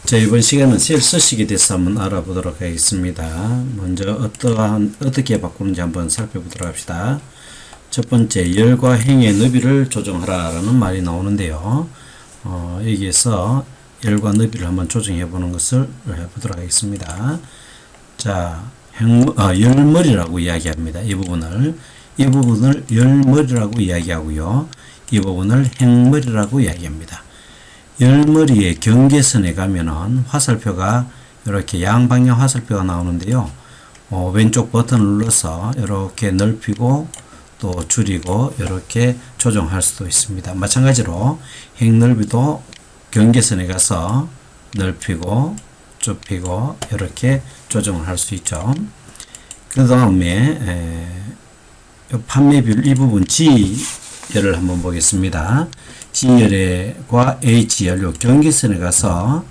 자, 이번 시간은 셀 쓰시기에 대해서 한번 알아보도록 하겠습니다. 먼저 어떻게 바꾸는지 한번 살펴보도록 합시다. 첫 번째, 열과 행의 너비를 조정하라 라는 말이 나오는데요. 여기에서 열과 너비를 한번 조정해 보는 것을 해보도록 하겠습니다. 자, 열머리라고 이야기합니다. 이 부분을 열머리라고 이야기하고요. 이 부분을 행머리라고 이야기합니다. 열머리의 경계선에 가면은 화살표가 이렇게 양방향 화살표가 나오는데요. 왼쪽 버튼을 눌러서 이렇게 넓히고 또 줄이고 이렇게 조정할 수도 있습니다. 마찬가지로 행넓이도 경계선에 가서 넓히고 좁히고 이렇게 조정을 할 수 있죠. 그 다음에 판매비율 이 부분 G열을 한번 보겠습니다. G열과 H열 요 경계선에 가서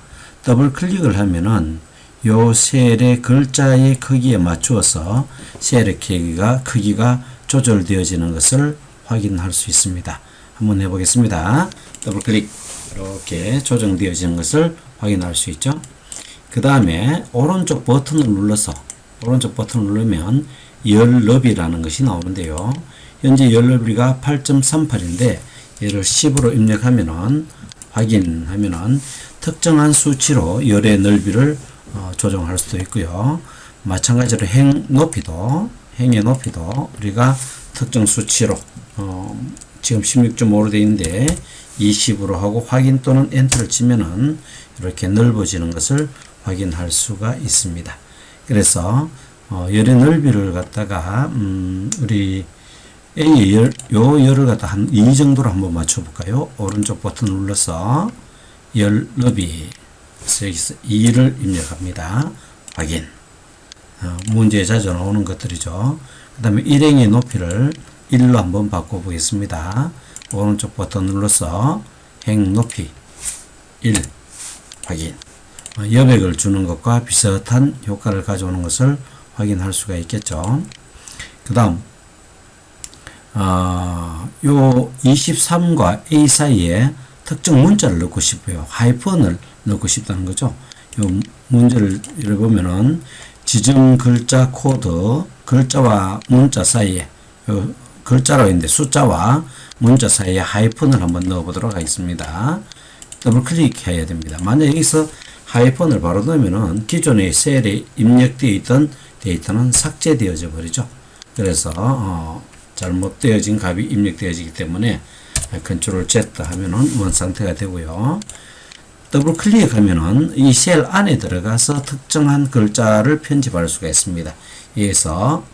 더블 클릭을 하면은 요 셀의 글자의 크기에 맞추어서 셀의 크기가 조절되어지는 것을 확인할 수 있습니다. 한번 해보겠습니다. 더블 클릭 이렇게 조정되어지는 것을 확인할 수 있죠. 그 다음에 오른쪽 버튼을 누르면 열 너비라는 것이 나오는데요. 현재 열 너비가 8.38인데 얘를 10으로 입력하면은 확인하면은 특정한 수치로 열의 넓이를 조정할 수도 있고요. 마찬가지로 행의 높이도 우리가 특정 수치로 지금 16.5로 되어 있는데 20으로 하고 확인 또는 엔터를 치면은 이렇게 넓어지는 것을 확인할 수가 있습니다. 그래서 열의 넓이를 갖다가 우리 A의 열을 갖다 한 2 정도로 한번 맞춰볼까요? 오른쪽 버튼 눌러서 열 너비 여기서 2를 입력합니다. 확인. 문제에 자주 나오는 것들이죠. 그 다음에 일행의 높이를 1로 한번 바꿔보겠습니다. 오른쪽 버튼 눌러서 행 높이 1 확인. 여백을 주는 것과 비슷한 효과를 가져오는 것을 확인할 수가 있겠죠. 그 다음 요 23과 A 사이에 특정 문자를 넣고 싶어요. 하이픈을 넣고 싶다는 거죠. 요 문제를 읽어보면은 지정 글자 코드, 글자와 문자 사이에, 글자로 있는데 숫자와 문자 사이에 하이픈을 한번 넣어보도록 하겠습니다. 더블 클릭해야 됩니다. 만약 여기서 하이픈을 바로 넣으면은 기존의 셀에 입력되어 있던 데이터는 삭제되어져 버리죠. 그래서 잘못되어진 값이 입력되어지기 때문에 컨트롤 Z 하면은 원 상태가 되고요. 더블 클릭하면은 이 셀 안에 들어가서 특정한 글자를 편집할 수가 있습니다. 여기서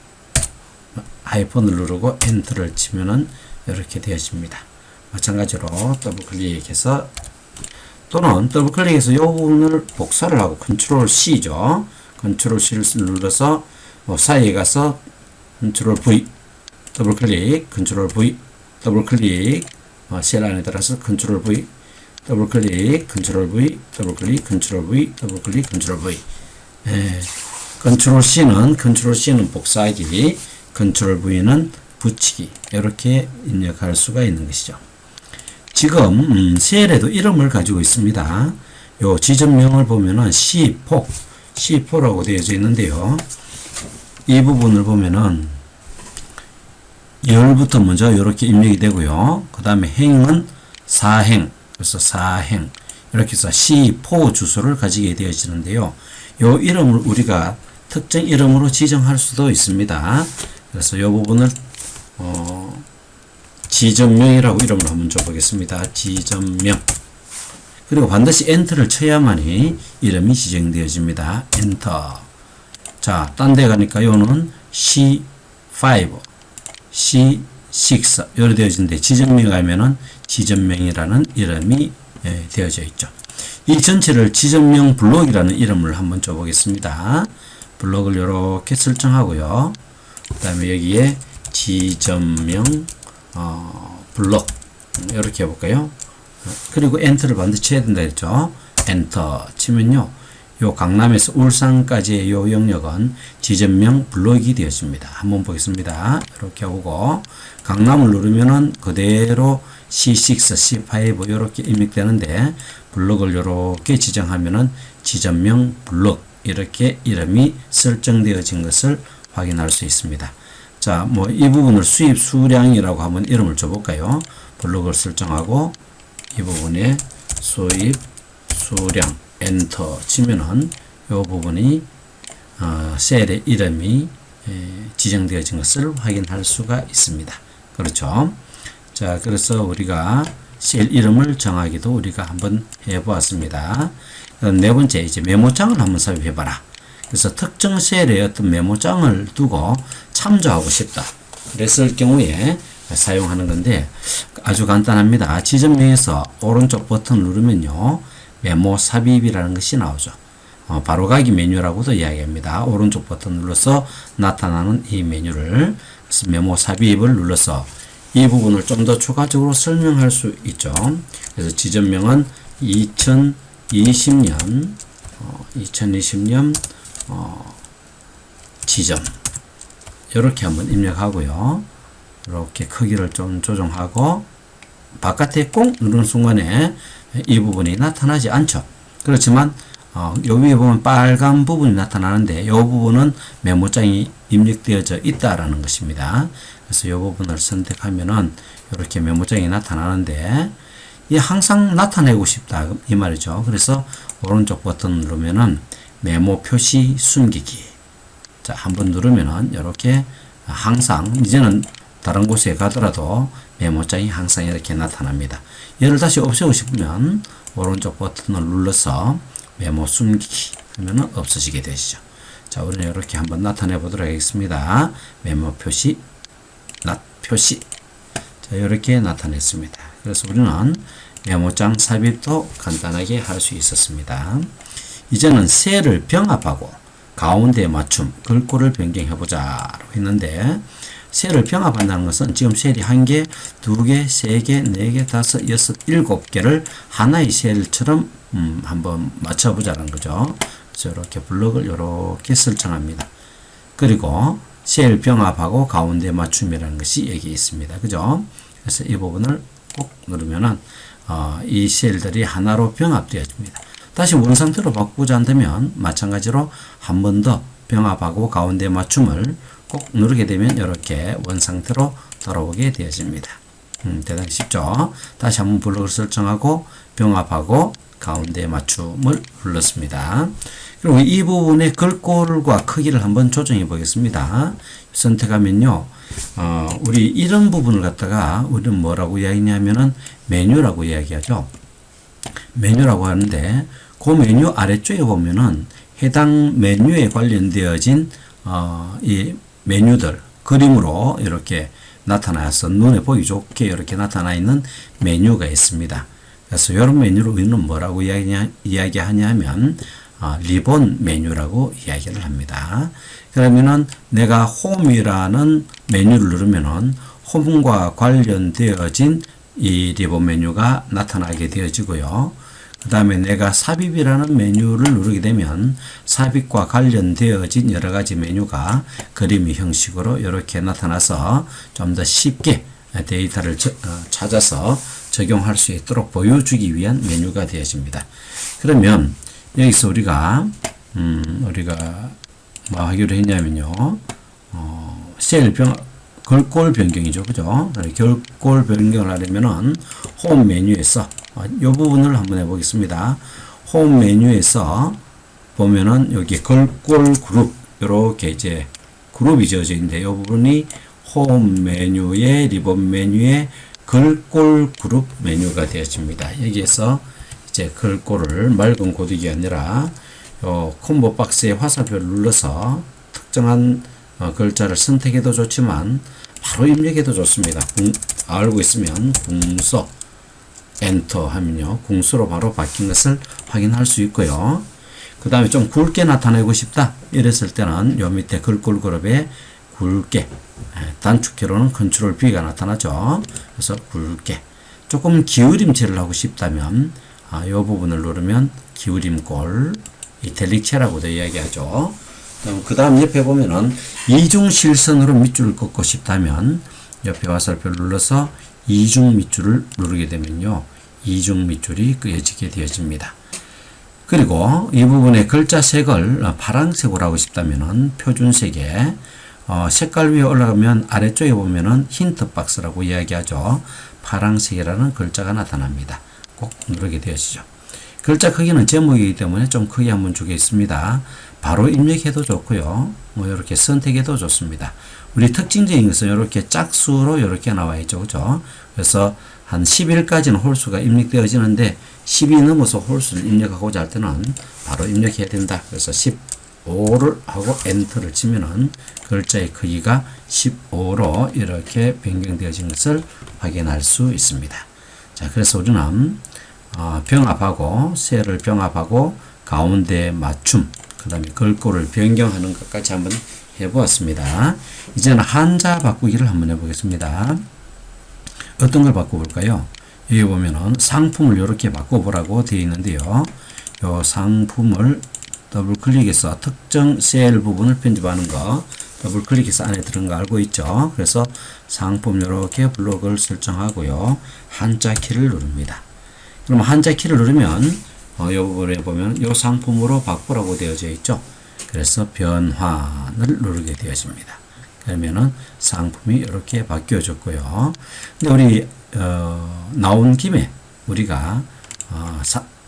하이픈을 누르고 엔터를 치면은 이렇게 되어집니다. 마찬가지로 더블 클릭해서 또는 더블 클릭해서 이 부분을 복사를 하고 컨트롤 C죠. 컨트롤 C를 눌러서 사이에 가서 컨트롤 V 더블 클릭, 컨트롤 V, 더블 클릭, 셀 안에 들어서 컨트롤 V, 더블 클릭, 컨트롤 V, 더블 클릭, 컨트롤 V, 더블 클릭, 컨트롤 V. 컨트롤 C는 복사하기, 컨트롤 V는 붙이기. 이렇게 입력할 수가 있는 것이죠. 지금 셀에도 이름을 가지고 있습니다. 요 지점명을 보면은 C4라고 되어져 있는데요. 이 부분을 보면은 열부터 먼저 이렇게 입력이 되고요. 그 다음에 행은 4행, 그래서 4행 이렇게 해서 C4 주소를 가지게 되어지는데요. 요 이름을 우리가 특정 이름으로 지정할 수도 있습니다. 그래서 이 부분을 지점명이라고 이름을 한번 줘보겠습니다. 지점명. 그리고 반드시 엔터를 쳐야만이 이름이 지정되어집니다. 엔터. 자, 딴 데 가니까 요는 C5, C6 이렇게 되어지는데 지점명에 가면은 지점명이라는 이름이 되어져 있죠. 이 전체를 지점명 블록이라는 이름을 한번 줘보겠습니다. 블록을 이렇게 설정하고요. 그 다음에 여기에 지점명 블록 이렇게 해볼까요? 그리고 엔터를 반드시 쳐야 된다 했죠. 엔터 치면요. 요 강남에서 울산까지의 요 영역은 지점명 블록이 되었습니다. 한번 보겠습니다. 이렇게 하고 강남을 누르면은 그대로 C6, C5 이렇게 입력되는데 블록을 이렇게 지정하면은 지점명 블록 이렇게 이름이 설정되어진 것을 확인할 수 있습니다. 자, 뭐 이 부분을 수입 수량이라고 한번 이름을 줘볼까요? 블록을 설정하고 이 부분에 수입 수량 엔터 치면은 이 부분이 셀의 이름이 지정되어진 것을 확인할 수가 있습니다. 그렇죠? 자, 그래서 우리가 셀 이름을 정하기도 우리가 한번 해보았습니다. 네 번째, 이제 메모장을 한번 삽입해봐라. 그래서 특정 셀에 어떤 메모장을 두고 참조하고 싶다. 그랬을 경우에 사용하는 건데 아주 간단합니다. 지점명에서 오른쪽 버튼을 누르면요. 메모 삽입이라는 것이 나오죠. 바로가기 메뉴라고도 이야기합니다. 오른쪽 버튼 눌러서 나타나는 이 메뉴를 그래서 메모 삽입을 눌러서 이 부분을 좀 더 추가적으로 설명할 수 있죠. 그래서 지점명은 2020년 지점 이렇게 한번 입력하고요. 이렇게 크기를 좀 조정하고 바깥에 꼭 누르는 순간에 이 부분이 나타나지 않죠. 그렇지만 요 위에 보면 빨간 부분이 나타나는데 이 부분은 메모장이 입력되어져 있다라는 것입니다. 그래서 이 부분을 선택하면은 이렇게 메모장이 나타나는데 이 항상 나타내고 싶다 이 말이죠. 그래서 오른쪽 버튼 누르면은 메모 표시 숨기기. 자, 한번 누르면은 이렇게 항상 이제는 다른 곳에 가더라도 메모장이 항상 이렇게 나타납니다. 얘를 다시 없애고 싶으면 오른쪽 버튼을 눌러서 메모 숨기기 하면은 없어지게 되시죠. 자, 우리는 이렇게 한번 나타내 보도록 하겠습니다. 메모 표시, 표시. 자, 이렇게 나타냈습니다. 그래서 우리는 메모장 삽입도 간단하게 할 수 있었습니다. 이제는 셀을 병합하고 가운데 맞춤, 글꼴을 변경해보자 했는데 셀을 병합한다는 것은 지금 셀이 1개, 2개, 3개, 4개, 5, 6, 7개를 하나의 셀처럼 한번 맞춰보자는 거죠. 그래서 이렇게 블록을 이렇게 설정합니다. 그리고 셀 병합하고 가운데 맞춤이라는 것이 여기 있습니다. 그죠? 그래서 이 부분을 꼭 누르면은 이 셀들이 하나로 병합되어집니다. 다시 원상태로 바꾸자 한다면 마찬가지로 한 번 더 병합하고 가운데 맞춤을 꼭 누르게 되면 이렇게 원상태로 돌아오게 되어집니다. 대단히 쉽죠? 다시 한번 블록을 설정하고 병합하고 가운데 맞춤을 눌렀습니다. 그리고 이 부분의 글꼴과 크기를 한번 조정해 보겠습니다. 선택하면요. 우리 이런 부분을 갖다가 우리는 뭐라고 이야기냐면은 메뉴라고 이야기하죠. 메뉴라고 하는데 그 메뉴 아래쪽에 보면은 해당 메뉴에 관련되어진 이 메뉴들 그림으로 이렇게 나타나서 눈에 보기 좋게 이렇게 나타나 있는 메뉴가 있습니다. 그래서 이런 메뉴를 우리는 뭐라고 이야기하냐면 리본 메뉴라고 이야기를 합니다. 그러면은 내가 홈이라는 메뉴를 누르면은 홈과 관련되어진 이 리본 메뉴가 나타나게 되어지고요. 그 다음에 내가 삽입이라는 메뉴를 누르게 되면 삽입과 관련되어진 여러 가지 메뉴가 그림의 형식으로 이렇게 나타나서 좀 더 쉽게 데이터를 찾아서 적용할 수 있도록 보여주기 위한 메뉴가 되어집니다. 그러면 여기서 우리가 뭐 하기로 했냐면요. 글꼴 변경이죠. 그죠? 글꼴 변경을 하려면은 홈 메뉴에서 이 부분을 한번 해보겠습니다. 홈 메뉴에서 보면은 여기 글꼴 그룹 이렇게 이제 그룹이 지어져 있는데 이 부분이 홈 메뉴의 리본 메뉴의 글꼴 그룹 메뉴가 되어집니다. 여기에서 이제 글꼴을 맑은 고딕이 아니라 요 콤보 박스의 화살표를 눌러서 특정한 글자를 선택해도 좋지만 바로 입력해도 좋습니다. 알고 있으면 궁서 엔터 하면요 궁수로 바로 바뀐 것을 확인할 수 있고요. 그 다음에 좀 굵게 나타내고 싶다 이랬을 때는 요 밑에 글꼴 그룹에 굵게 단축키로는 컨트롤 B가 나타나죠. 그래서 굵게 조금 기울임체를 하고 싶다면 이 부분을 누르면 기울임꼴 이탈릭체라고도 이야기하죠. 그 다음 옆에 보면은 이중실선으로 밑줄을 긋고 싶다면 옆에 화살표를 눌러서 이중 밑줄을 누르게 되면요. 이중 밑줄이 그어지게 되어집니다. 그리고 이 부분에 글자 색을 파란색으로 하고 싶다면은 표준색에 색깔 위에 올라가면 아래쪽에 보면은 힌트 박스라고 이야기하죠. 파란색이라는 글자가 나타납니다. 꼭 누르게 되어지죠. 글자 크기는 제목이기 때문에 좀 크게 한번 주겠습니다. 바로 입력해도 좋고요. 이렇게 선택해도 좋습니다. 우리 특징적인 것은 이렇게 짝수로 이렇게 나와 있죠. 그죠? 그래서 한 10일까지는 홀수가 입력되어지는데 10이 넘어서 홀수를 입력하고자 할 때는 바로 입력해야 된다. 그래서 15를 하고 엔터를 치면은 글자의 크기가 15로 이렇게 변경되어진 것을 확인할 수 있습니다. 자, 그래서 우리는 병합하고 셀을 병합하고 가운데 맞춤, 그 다음에 글꼴을 변경하는 것까지 한번 해보았습니다. 이제는 한자 바꾸기를 한번 해보겠습니다. 어떤 걸 바꿔볼까요? 여기 보면은 상품을 이렇게 바꿔보라고 되어 있는데요. 요 상품을 더블 클릭해서 특정 셀 부분을 편집하는 거 더블 클릭해서 안에 들은 거 알고 있죠? 그래서 상품 이렇게 블록을 설정하고요. 한자 키를 누릅니다. 그럼 한자 키를 누르면 이 부분에 보면 이 상품으로 바꾸라고 되어져 있죠. 그래서 변환을 누르게 되어집니다. 그러면은 상품이 이렇게 바뀌어졌고요. 근데 우리 나온 김에 우리가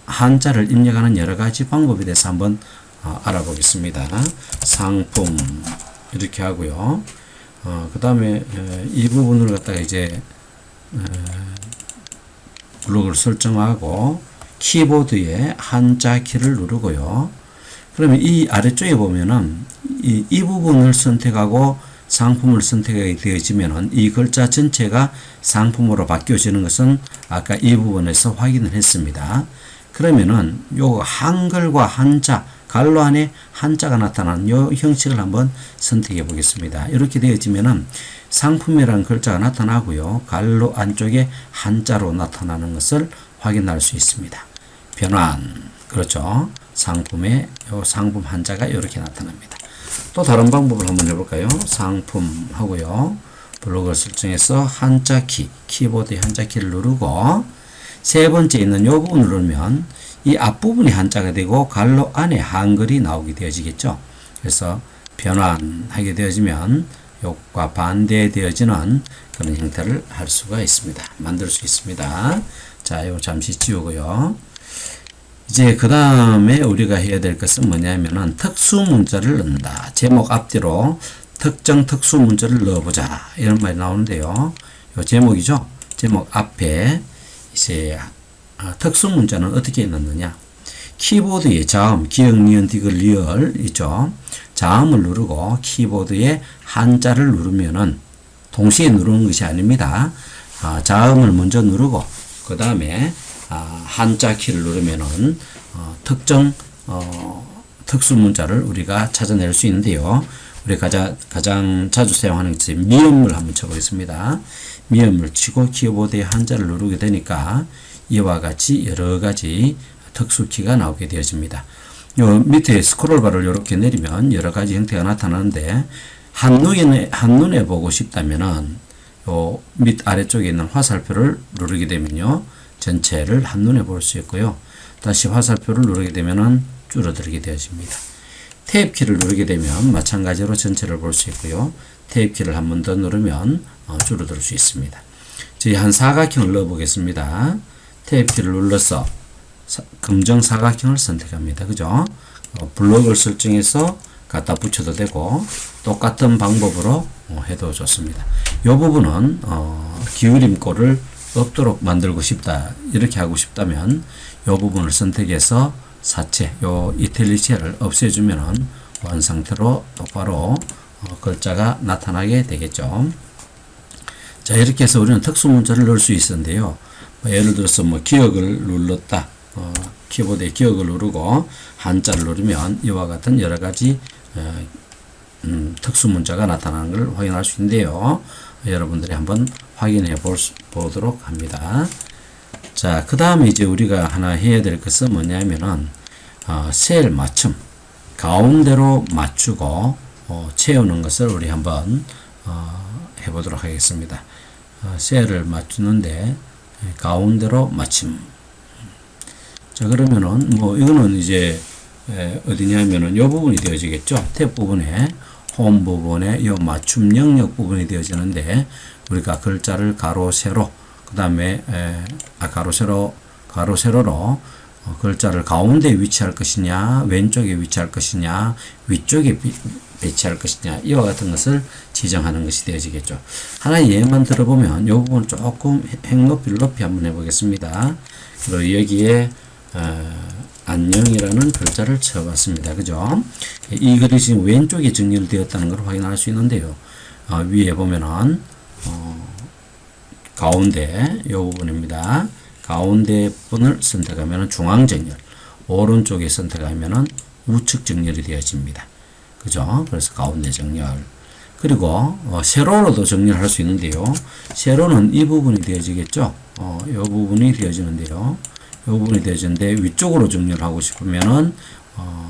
한자를 입력하는 여러 가지 방법에 대해서 한번 알아보겠습니다. 상품 이렇게 하고요. 그 다음에 이 부분을 갖다가 이제 블록을 설정하고 키보드에 한자 키를 누르고요. 그러면 이 아래쪽에 보면은 이 부분을 선택하고 상품을 선택하게 되어지면은 이 글자 전체가 상품으로 바뀌어지는 것은 아까 이 부분에서 확인을 했습니다. 그러면은 요 한글과 한자, 갈로 안에 한자가 나타나는 요 형식을 한번 선택해 보겠습니다. 이렇게 되어지면은 상품이라는 글자가 나타나고요. 갈로 안쪽에 한자로 나타나는 것을 확인할 수 있습니다. 변환. 그렇죠. 상품에 요 상품 한자가 이렇게 나타납니다. 또 다른 방법을 한번 해볼까요? 상품 하고요. 블록을 설정해서 한자 키, 키보드의 한자 키를 누르고 세 번째 있는 요 부분을 누르면 이 앞부분이 한자가 되고 갈로 안에 한글이 나오게 되어지겠죠. 그래서 변환하게 되어지면 요과 반대되어지는 그런 형태를 할 수가 있습니다. 만들 수 있습니다. 자, 이거 잠시 지우고요. 이제 그 다음에 우리가 해야 될 것은 뭐냐면은 특수 문자를 넣는다. 제목 앞뒤로 특정 특수 문자를 넣어보자. 이런 말이 나오는데요. 요 제목이죠. 제목 앞에 이제 특수 문자는 어떻게 넣느냐. 키보드에 자음, 기역, 니은, 디귿, 리을 있죠. 자음을 누르고 키보드에 한자를 누르면은 동시에 누르는 것이 아닙니다. 자음을 먼저 누르고 그 다음에 한자 키를 누르면은 특정 특수 문자를 우리가 찾아낼 수 있는데요. 우리 가장 자주 사용하는 것이 미음을 한번 쳐보겠습니다. 미음을 치고 키보드에 한자를 누르게 되니까 이와 같이 여러 가지 특수키가 나오게 되어집니다. 요 밑에 스크롤바를 이렇게 내리면 여러 가지 형태가 나타나는데 한눈에 보고 싶다면은 요 밑 아래쪽에 있는 화살표를 누르게 되면요. 전체를 한눈에 볼 수 있고요. 다시 화살표를 누르게 되면은 줄어들게 되어집니다. 탭 키를 누르게 되면 마찬가지로 전체를 볼 수 있고요. 탭 키를 한 번 더 누르면 줄어들 수 있습니다. 저희 한 사각형을 넣어 보겠습니다. 탭 키를 눌러서 검정 사각형을 선택합니다. 그죠? 블록을 설정해서 갖다 붙여도 되고 똑같은 방법으로 해도 좋습니다. 이 부분은 기울임꼴을 없도록 만들고 싶다 이렇게 하고 싶다면 이 부분을 선택해서 사체 요 이탈리시아를 없애주면은 완성태로 똑바로 글자가 나타나게 되겠죠. 자, 이렇게 해서 우리는 특수 문자를 넣을 수 있었는데요. 예를 들어서 기억을 눌렀다. 키보드에 기억을 누르고 한자를 누르면 이와 같은 여러 가지 특수 문자가 나타나는 걸 확인할 수 있는데요. 여러분들이 한번 확인해 보도록 합니다. 자, 그 다음에 이제 우리가 하나 해야 될 것은 뭐냐면은 셀 맞춤 가운데로 맞추고 채우는 것을 우리 한번 해보도록 하겠습니다. 셀을 맞추는데 가운데로 맞춤. 자, 그러면은 뭐 이거는 이제 어디냐면은 요 부분이 되어지겠죠. 탭 부분에 홈 부분에 요 맞춤 영역 부분이 되어지는데 우리가 글자를 가로 세로 그다음에 가로 세로로 글자를 가운데 위치할 것이냐, 왼쪽에 위치할 것이냐, 위쪽에 배치할 것이냐, 이와 같은 것을 지정하는 것이 되어지겠죠. 하나의 예만 들어보면 이 부분 조금 행높이를 높이 한번 해보겠습니다. 그리고 여기에 안녕이라는 글자를 쳐봤습니다. 그죠? 이 글이 지금 왼쪽에 정렬되었다는 걸 확인할 수 있는데요. 위에 보면은 가운데 이 부분입니다. 가운데 분을 선택하면 중앙 정렬, 오른쪽에 선택하면 우측 정렬이 되어집니다. 그죠? 그래서 가운데 정렬. 그리고 세로로도 정렬할 수 있는데요. 세로는 이 부분이 되어지겠죠. 이 부분이 되어지는데요. 이 부분이 되어지는데 위쪽으로 정렬하고 싶으면은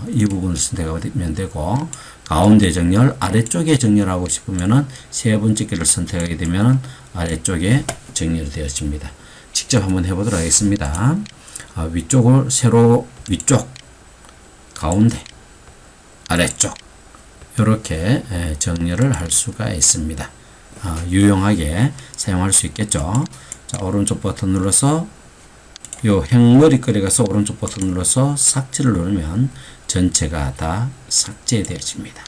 이 부분을 선택하면 되고, 가운데 정렬, 아래쪽에 정렬하고 싶으면은 세 번째 길을 선택하게 되면 아래쪽에 정렬이 되어집니다. 직접 한번 해보도록 하겠습니다. 위쪽을 세로 위쪽, 가운데, 아래쪽 이렇게 정렬을 할 수가 있습니다. 유용하게 사용할 수 있겠죠. 자, 오른쪽 버튼 눌러서 요 행머리거리 가서 오른쪽 버튼 눌러서 삭제를 누르면 전체가 다 삭제되어집니다.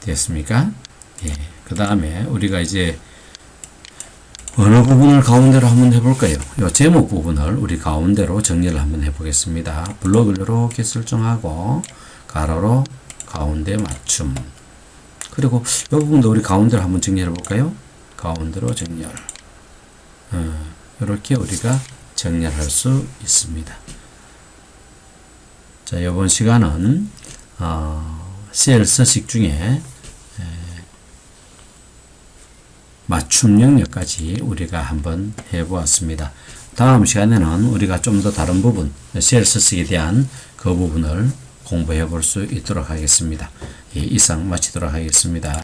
됐습니까? 예. 그 다음에 우리가 이제 어느 부분을 가운데로 한번 해볼까요? 이 제목 부분을 우리 가운데로 정리를 한번 해보겠습니다. 블록을 이렇게 설정하고 가로로 가운데 맞춤. 그리고 이 부분도 우리 가운데로 한번 정리해 볼까요? 가운데로 정렬. 이렇게 우리가 정렬할 수 있습니다. 자, 이번 시간은 셀 서식 중에 맞춤 영역까지 우리가 한번 해보았습니다. 다음 시간에는 우리가 좀 더 다른 부분, 셀 서식에 대한 그 부분을 공부해 볼 수 있도록 하겠습니다. 이상 마치도록 하겠습니다.